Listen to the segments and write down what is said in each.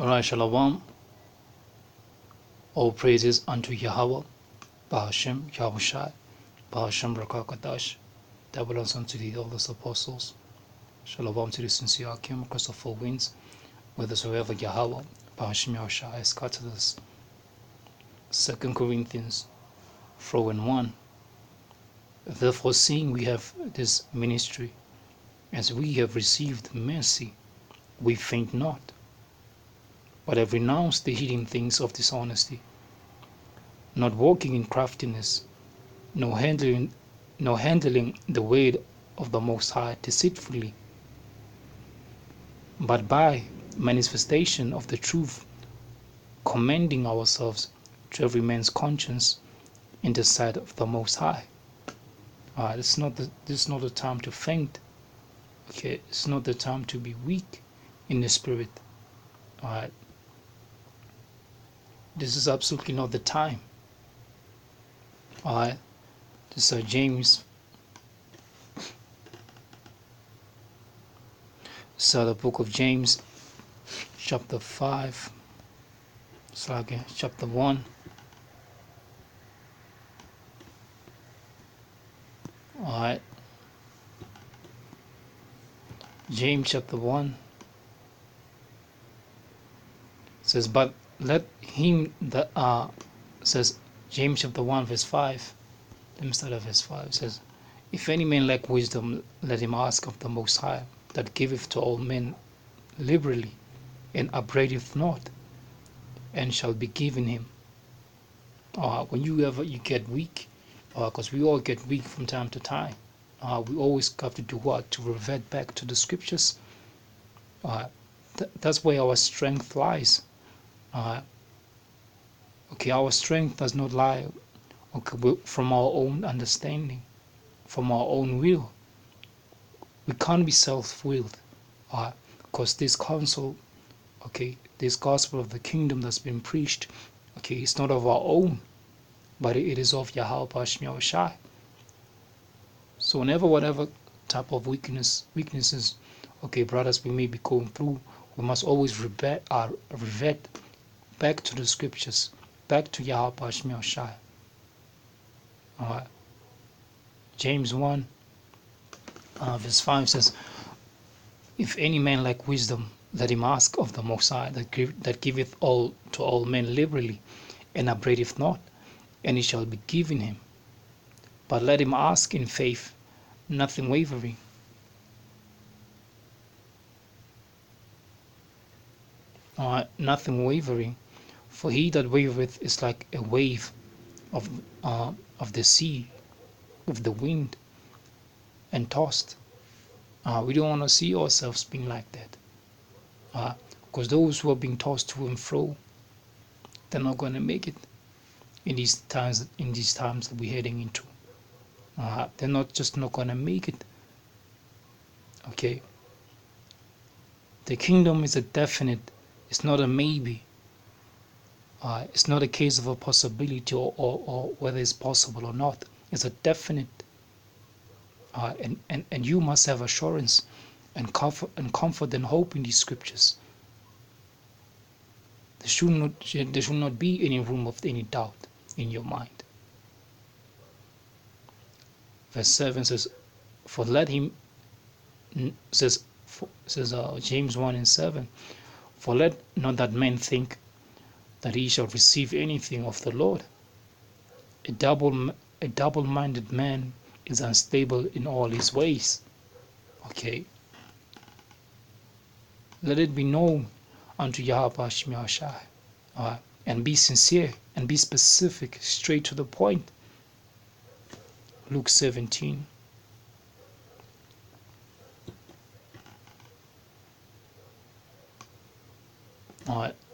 Alright, Shalom. All praises unto Yahawah, Bahashem, Yahawashi, Bahashem, Rawchaa Qadash. That belongs unto the eldest apostles. Shalom to the sincere Akim across the four winds, whithersoever Yahawah, Bahashem, Yahawashi has scattered us. 2 Corinthians 4:1. Therefore, seeing we have this ministry, as we have received mercy, we faint not, but have renounced the hidden things of dishonesty, not walking in craftiness, nor handling the word of the Most High deceitfully, but by manifestation of the truth, commending ourselves to every man's conscience in the sight of the Most High. This is not the time to faint. Okay, it's not the time to be weak in the spirit. Alright. This is absolutely not the time. Alright. This is James. So the book of James, chapter 5. Chapter 1. Alright. James chapter 1 says, but let him that says James chapter 1 verse 5. Let me start at verse 5. It says, if any man lack wisdom, let him ask of the Most High, that giveth to all men liberally, and upbraideth not, and shall be given him. When you get weak, because we all get weak from time to time, we always have to do what? To revert back to the scriptures. That's where our strength lies. Okay, our strength does not lie from our own understanding, from our own will. We can't be self-willed, because this counsel, this gospel of the kingdom that's been preached, it's not of our own, but it is of Yahawashi. So whenever whatever type of weaknesses, brothers, we may be going through, we must always revert back to the scriptures, back to Yahawashi. James 1 verse 5 says, if any man lack wisdom, let him ask of the Most High, that giveth all to all men liberally, and upbraideth not, and it shall be given him. But let him ask in faith, nothing wavering. Nothing wavering, for he that wavereth is like a wave of the sea, with the wind, and tossed. We don't want to see ourselves being like that, because those who are being tossed to and fro, they're not going to make it in these times that we're heading into. They're not going to make it. Okay, the kingdom is a definite. It's not a maybe. It's not a case of a possibility or whether it's possible or not. It's a definite. And you must have assurance and comfort and hope in these scriptures. There should not be any room of any doubt in your mind. Verse 7 says, for let him, says James 1:7, for let not that man think that he shall receive anything of the Lord. A double-minded man is unstable in all his ways. Let it be known unto Yahawashi, and be sincere and be specific, straight to the point. Luke 17.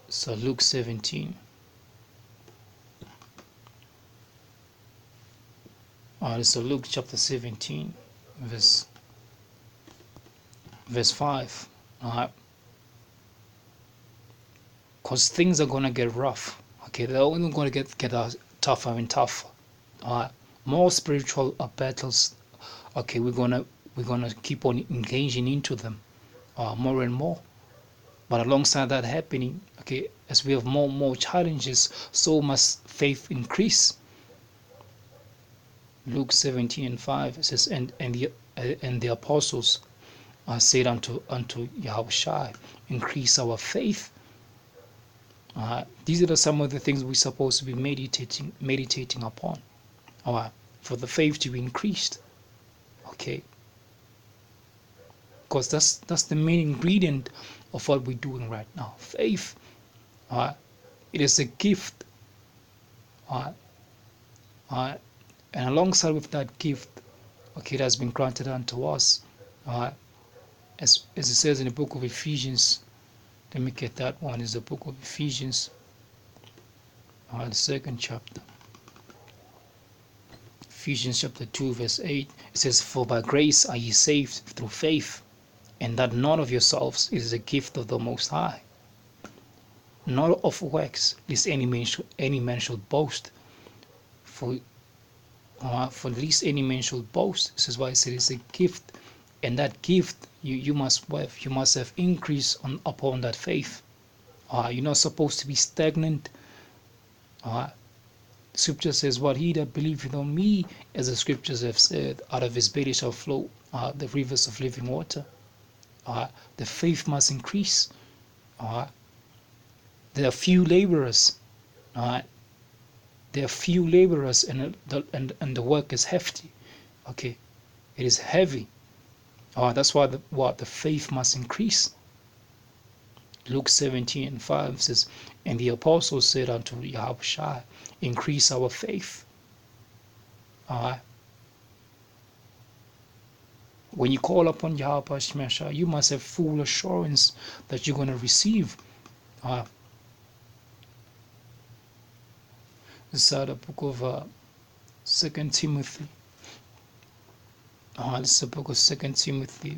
So Luke 17. So Luke chapter 17, verse 5. Because things are gonna get rough. They're only gonna get tougher and tougher. More spiritual battles. We're gonna keep on engaging into them, more and more. But alongside that happening, okay, as we have more and more challenges, so must faith increase. Luke 17:5 says, and the apostles said unto Yahawashi, increase our faith. These are some of the things we're supposed to be meditating upon, for the faith to be increased. Okay, because that's the main ingredient of what we're doing right now. Faith, it is a gift, and alongside with that gift, okay, it has been granted unto us, as it says in the book of Ephesians. Let me get that one. Is the book of Ephesians, the 2nd chapter. Ephesians chapter 2 verse 8. It says, for by grace are ye saved through faith, and that not of yourselves, is a gift of the Most High, not of works, lest any man should boast. For least any man should boast. This is why I said it's a gift, and that gift you must have increase upon that faith. You're not supposed to be stagnant. Scripture says, what he that believeth on me, as the scriptures have said, out of his belly shall flow the rivers of living water. The faith must increase. There are few laborers. There are few laborers, and the work is hefty. Okay, it is heavy. That's why the faith must increase. Luke 17:5 says, and the apostles said unto Yahawashi, increase our faith. When you call upon Yahawashi, you must have full assurance that you're going to receive. This is the book of 2 Timothy. This is the book of 2 Timothy.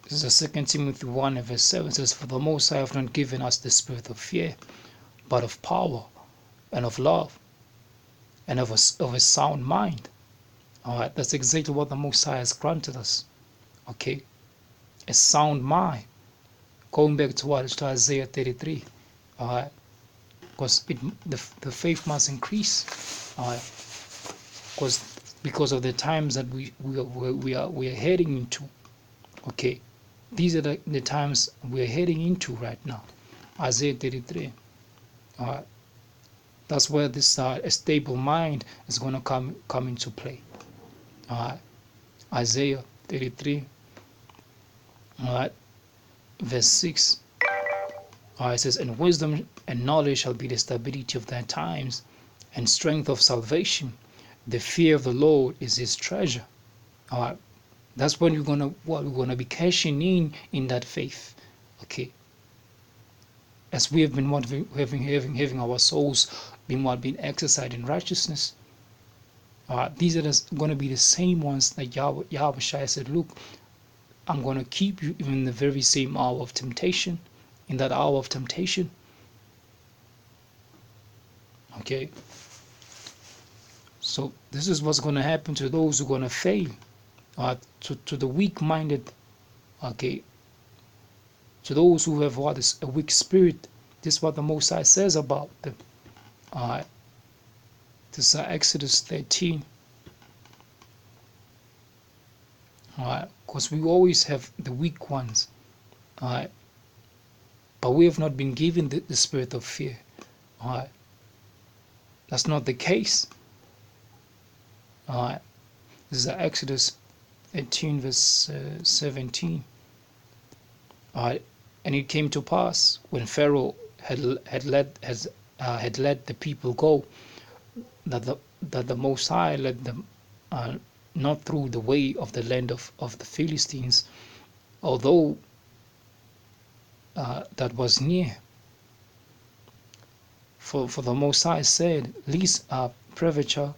This is 2 Timothy 1 verse 7. It says, for the Most High hath not given us the spirit of fear, but of power, and of love, and of a sound mind. That's exactly what the Most High has granted us. Okay, a sound mind. Going back to what? To Isaiah 33. Because the faith must increase. Because of the times that we are heading into. Okay, these are the times we are heading into right now. Isaiah 33. That's where this a stable mind is going to come into play. Isaiah 33. Verse 6. It says, and wisdom and knowledge shall be the stability of thy times, and strength of salvation. The fear of the Lord is his treasure. That's when we're gonna be cashing in that faith. Okay. As we have been having our souls being exercised in righteousness. These are going to be the same ones that Yahawashi said, look, I'm going to keep you even in the very same hour of temptation, in that hour of temptation. Okay. So this is what's going to happen to those who are going to fail. To the weak-minded, okay, to those who have what is a weak spirit. This is what the Most High says about them. This is Exodus 13. Because we always have the weak ones. But we have not been given the spirit of fear. That's not the case. This is Exodus 18 verse 17. And it came to pass when Pharaoh had led the people go, that the Most High led them not through the way of the land of the Philistines, although that was near. For the Most High said, lest premature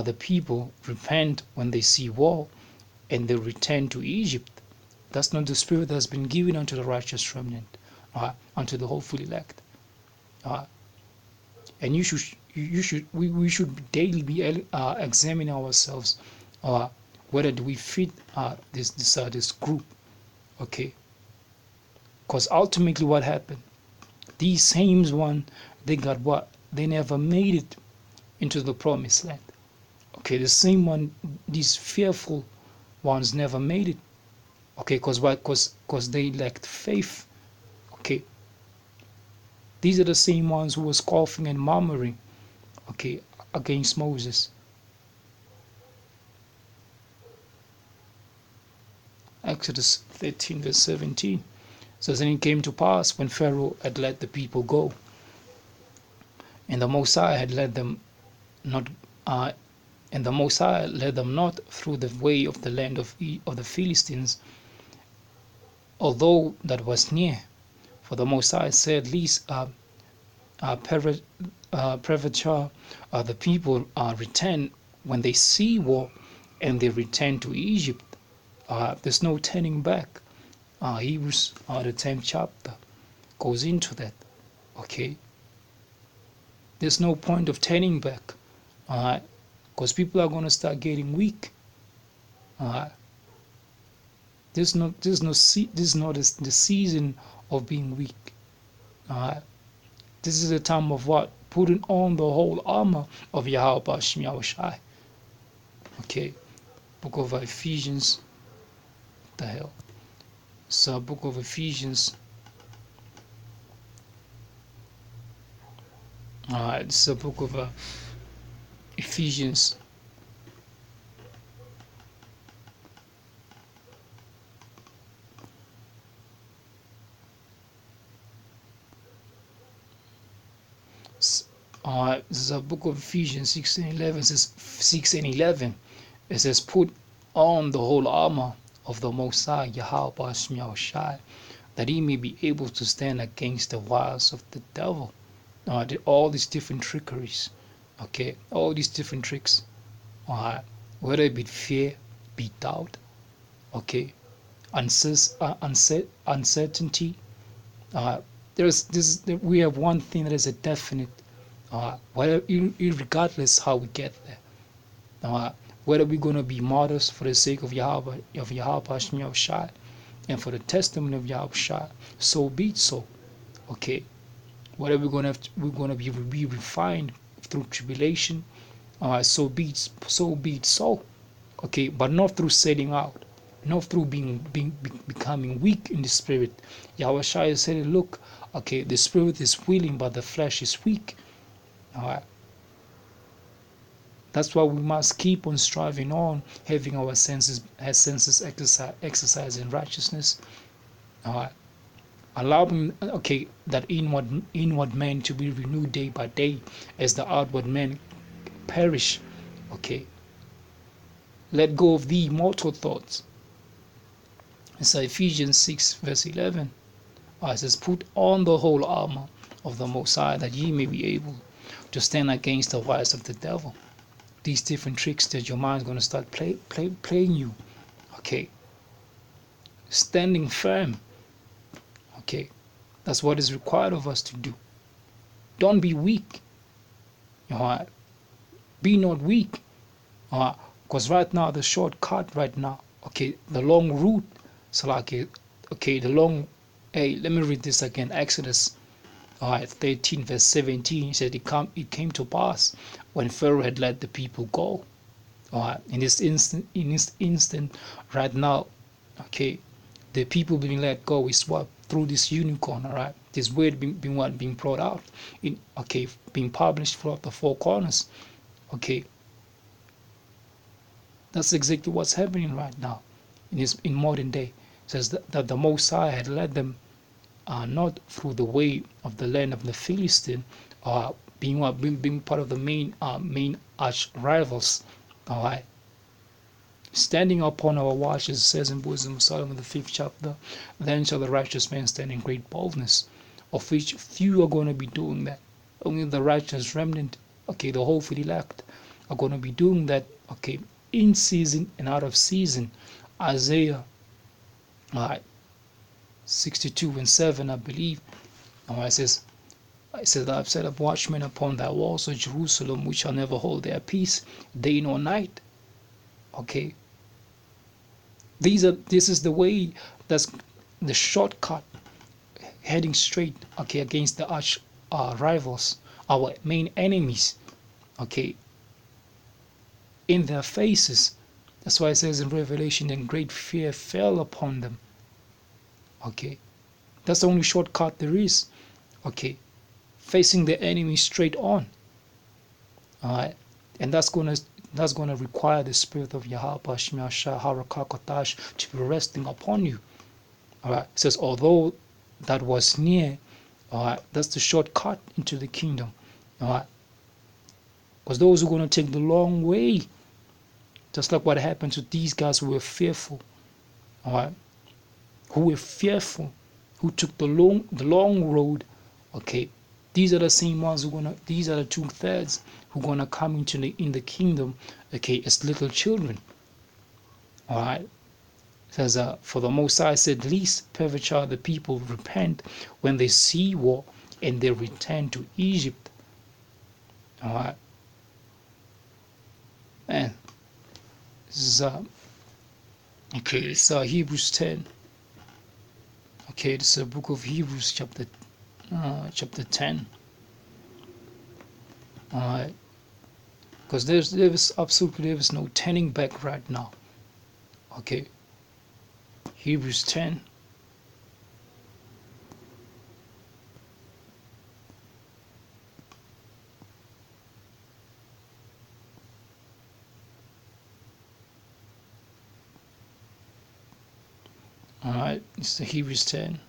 the people repent when they see war, and they return to Egypt. That's not the spirit that has been given unto the righteous remnant, unto the hopeful elect. And you we should daily be examining ourselves, whether do we fit this group, okay? Because ultimately, what happened? These same one, they got what? They never made it into the promised land. Okay, the same one, these fearful ones never made it. Okay, because why? Because they lacked faith. Okay, these are the same ones who were scoffing and murmuring, okay, against Moses. Exodus 13 verse 17 says, and it came to pass when Pharaoh had let the people go, and the Most High had led them not, and the Most High led them not through the way of the land of the Philistines, although that was near. For the Most High said, lest Prevacha, the people return when they see war, and they return to Egypt. There's no turning back. Hebrews, the 10th chapter, goes into that. Okay, there's no point of turning back, because people are going to start getting weak. This is not the season of being weak. This is the time of what? Putting on the whole armor of Yahawashi. Okay, book of Ephesians. What the hell? So, book of Ephesians. It's the book of Ephesians. This is a book of Ephesians 6 and 11. It says 6 and 11. It says, put on the whole armor of the Most High Yahawashi, that he may be able to stand against the wiles of the devil. All these different trickeries, okay, all these different tricks, whether it be fear, be doubt, okay, uncertainty. We have one thing that is a definite, whether regardless how we get there, whether we're going to be martyrs for the sake of Yahawah, of Yahawashi, and for the testimony of Yahawashi, so be it so. Okay, whether we're going to be refined through tribulation, so be it so. Okay, but not through setting out, not through becoming weak in the spirit. Yahawashi said, look, okay, the spirit is willing, but the flesh is weak. That's why we must keep on striving on, having our senses exercise in righteousness, allowing, okay, that inward man to be renewed day by day, as the outward man perish. Okay, let go of the mortal thoughts. It's Ephesians 6 verse 11. It says, put on the whole armor of the Most High, that ye may be able to stand against the wiles of the devil. These different tricks that your mind is going to start playing you. Okay, standing firm. Okay, that's what is required of us to do. Don't be weak. Be not weak. Because right now, the shortcut right now, okay, the long route, so like, okay, the long, hey, let me read this again. Exodus 13 verse 17, said it came to pass when Pharaoh had let the people go. In this instant right now, okay, the people being let go is what? Through this unicorn, alright? This word being brought out, being published throughout the four corners. Okay, that's exactly what's happening right now in modern day. It says that the Most High had led them not through the way of the land of the Philistine, being part of the main arch rivals. Alright, standing upon our watch, as it says in Wisdom of Solomon, the 5th chapter, then shall the righteous man stand in great boldness, of which few are going to be doing that. Only the righteous remnant, okay, the hopeful elect, are going to be doing that, okay, in season and out of season. Isaiah 62 and 7, I believe. It says, It says, I've set up watchmen upon thy walls, O Jerusalem, which shall never hold their peace, day nor night. Okay. This is the way, that's the shortcut heading straight, okay, against the arch rivals, our main enemies, okay, in their faces. That's why it says in Revelation, and great fear fell upon them. Okay, that's the only shortcut there is. Okay, facing the enemy straight on. All right, and that's gonna require the spirit of Yahawah, Rawchaa Qadash, to be resting upon you. All right, it says, although that was near, all right, that's the shortcut into the kingdom. All right, because those who are going to take the long way, just like what happened to these guys who were fearful, all right, who were fearful, who took the long road. Okay, these are the same ones these are the 2/3 who are gonna come in the kingdom, okay, as little children. All right, it says, for the Most High said, least peradventure the people repent when they see war, and they return to Egypt. All right, and this is okay. It's Hebrews 10. Okay, this is the book of Hebrews, chapter 10. All right, because there is no turning back right now. Okay, Hebrews 10. All right, it's the Hebrews 10,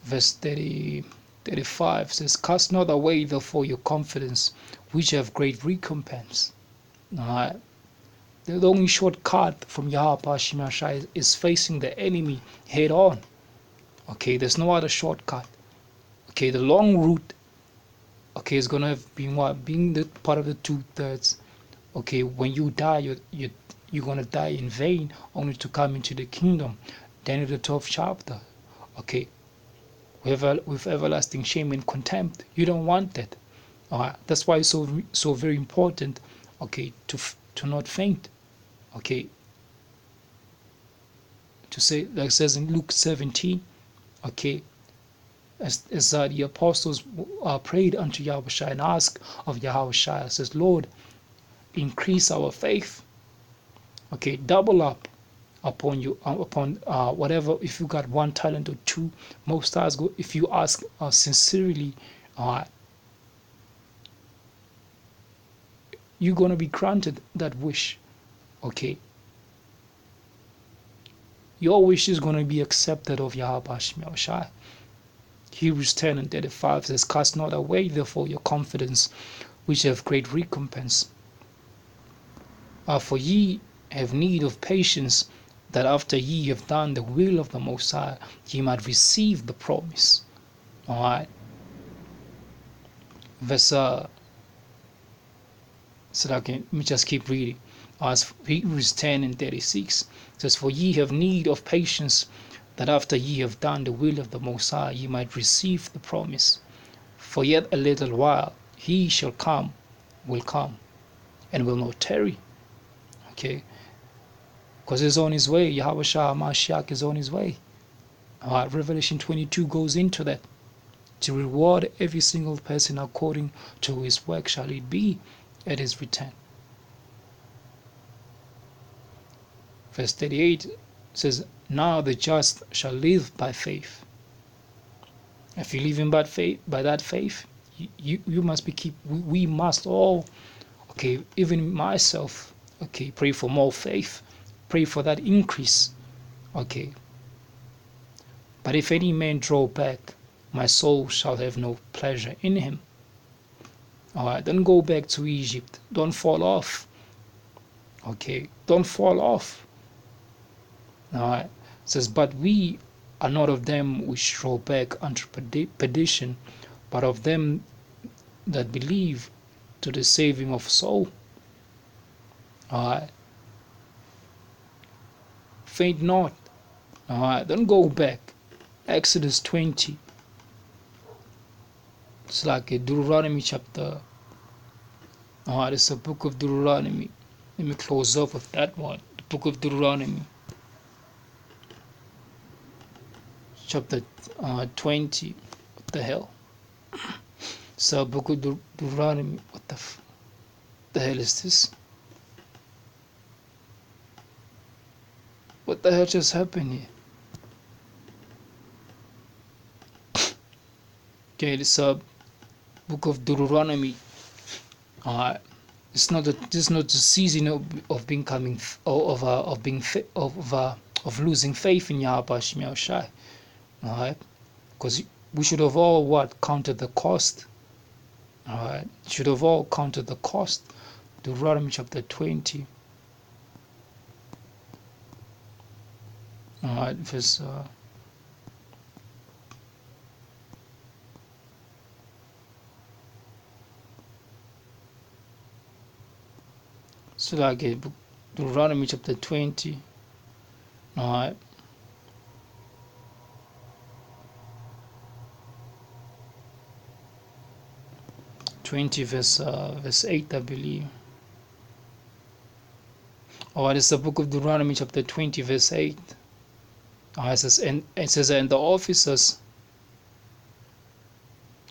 verse 35 says, cast not away therefore your confidence, which have great recompense. All right, the only shortcut from Yahawashi is facing the enemy head on. Okay, there's no other shortcut. Okay, the long route, okay, is gonna have been what? Being the part of the 2/3. Okay, when you die, you're gonna die in vain, only to come into the kingdom. Daniel the 12th chapter. Okay, with everlasting shame and contempt. You don't want that. That's why it's so very important. Okay, to not faint. Okay, to say, like it says in Luke 17. Okay, as the apostles prayed unto Yahawashi and asked of Yahawashi, says, Lord, increase our faith. Okay, double up upon you, upon whatever. If you got 1 talent or 2, most times go. If you ask sincerely, you're gonna be granted that wish. Okay, your wish is gonna be accepted of Yahawashi. Hebrews 10 and 35 says, cast not away therefore your confidence, which have great recompense. For ye have need of patience, that after ye have done the will of the Most High, ye might receive the promise. All right. Verse so that let me just keep reading. As Hebrews 10 and 36 says, for ye have need of patience, that after ye have done the will of the Most High, ye might receive the promise. For yet a little while he will come, and will not tarry. Okay, because he's on his way. Yahawashi Mashiach is on his way. Revelation 22 goes into that. To reward every single person according to his work shall it be at his return. Verse 38 says, now the just shall live by faith. If you live in by that faith, you must we must all, okay, even myself, okay, pray for more faith, pray for that increase. Okay, but if any man draw back, my soul shall have no pleasure in him. All right, don't go back to Egypt. Don't fall off. Okay, don't fall off. All right, it says, but we are not of them which draw back unto perdition, but of them that believe to the saving of soul. All right, faint not. All right, don't go back. Exodus 20. It's like a Deuteronomy chapter. It's the book of Deuteronomy. Let me close up with that one. The book of Deuteronomy, chapter 20. What the hell? So, book of Deuteronomy. What the hell is this? What the hell just happened here? Okay, this book of Deuteronomy. It's not this is not the season of becoming of losing faith in Yahawashi. Alright, because we should have all counted the cost. Alright, should have all counted the cost. Deuteronomy chapter 20. Alright, verse so like Deuteronomy chapter 20. Alright. 20 verse 8, I believe. It's the book of Deuteronomy chapter 20 verse 8. It says, and the officers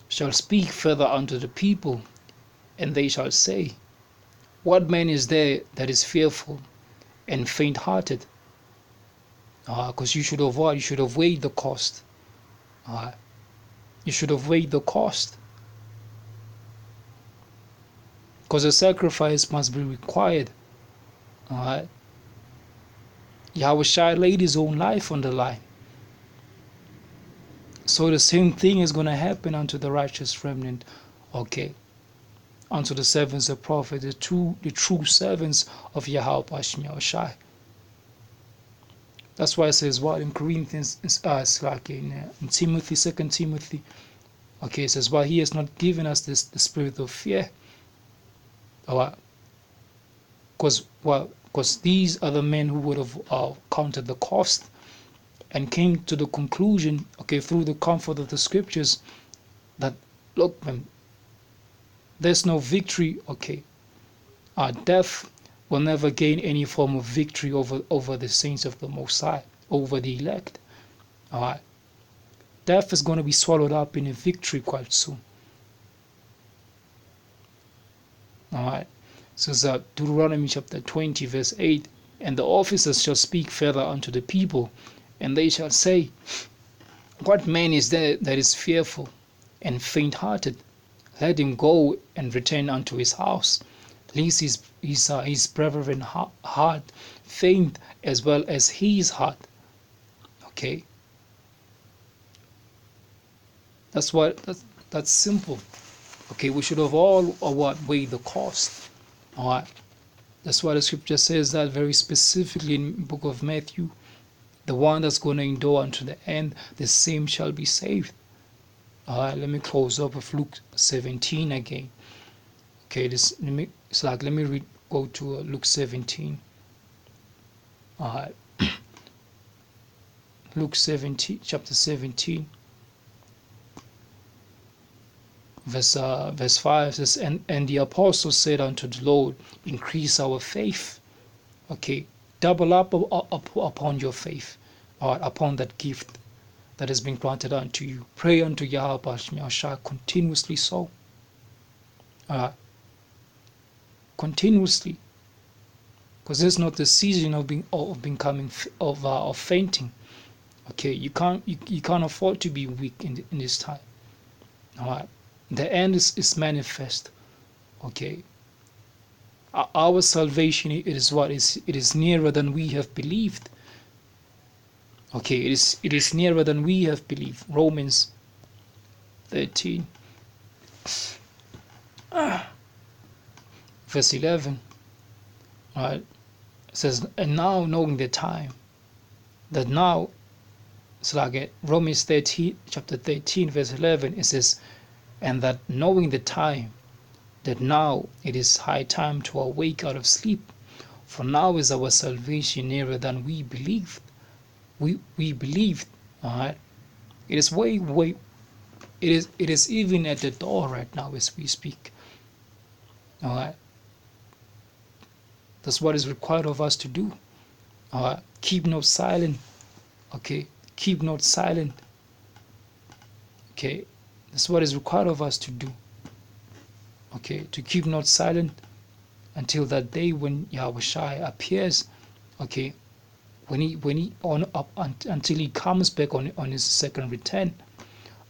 shall speak further unto the people, and they shall say, what man is there that is fearful and faint-hearted? Because you should have You should have weighed the cost. You should have weighed the cost. Because a sacrifice must be required. Yahawashi laid his own life on the line. So the same thing is going to happen unto the righteous remnant. Unto the servants of prophet, the true servants of Yahawashi. That's why it says what in Corinthians, it's like in Timothy, 2 Timothy. It says, why he has not given us the spirit of fear. Because these are the men who would have counted the cost and came to the conclusion, through the comfort of the scriptures, that look, man, there's no victory. Death will never gain any form of victory over the saints of the Most High, over the elect. Death is going to be swallowed up in a victory quite soon. So Deuteronomy chapter 20 verse 8, and the officers shall speak further unto the people, and they shall say, what man is there that is fearful and faint-hearted? Let him go and return unto his house, lest his brethren heart faint as well as his heart. That's simple. We should have all weighed the cost. That's why the scripture says that very specifically in the book of Matthew. The one that's going to endure unto the end, the same shall be saved. Let me close up with Luke 17 again. Let me go to Luke 17. Luke 17, chapter 17. Verse 5 says, and the apostles said unto the Lord, increase our faith. Double up upon your faith, upon that gift that has been granted unto you. Pray unto Yahawashi continuously so. Continuously. Because this is not the season of fainting. You can't afford to be weak in this time. The end is manifest. Our salvation, it is nearer than we have believed. It is nearer than we have believed. Romans 13 verse 11. It says, and now knowing the time, that now, it's like Romans 13, chapter 13 verse 11, it says, and that knowing the time, that now it is high time to awake out of sleep, for now is our salvation nearer than we believed. We believed. It is way It is even at the door right now as we speak. All right. That's what is required of us to do. All right. Keep not silent. Okay. Keep not silent. Okay. That's what is required of us to do. Okay. To keep not silent until that day when Yahawashi appears. Okay. When he on up until he comes back on his second return.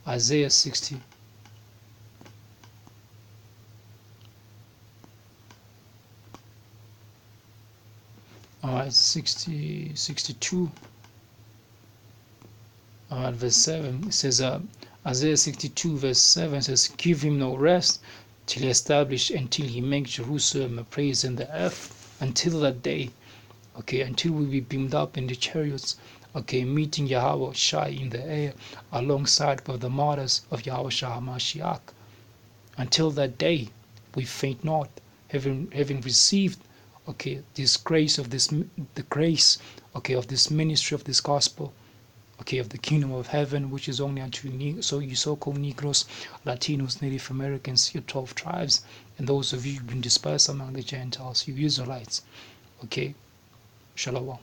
Isaiah 60. All right, 62. All right, verse 7. It says, Isaiah 62, verse 7 says, "Give him no rest till he establish, until he make Jerusalem a praise in the earth, until that day." Okay, until we be beamed up in the chariots. Okay, meeting Yahawashi in the air, alongside with the martyrs of Yahawashi HaMashiach. Until that day, we faint not, having received, okay, this grace of this, the grace, okay, of this ministry of this gospel, okay, of the kingdom of heaven, which is only unto you so-called Negroes, Latinos, Native Americans, your 12 tribes, and those of you who've been dispersed among the Gentiles, you Israelites. Okay, Shalom.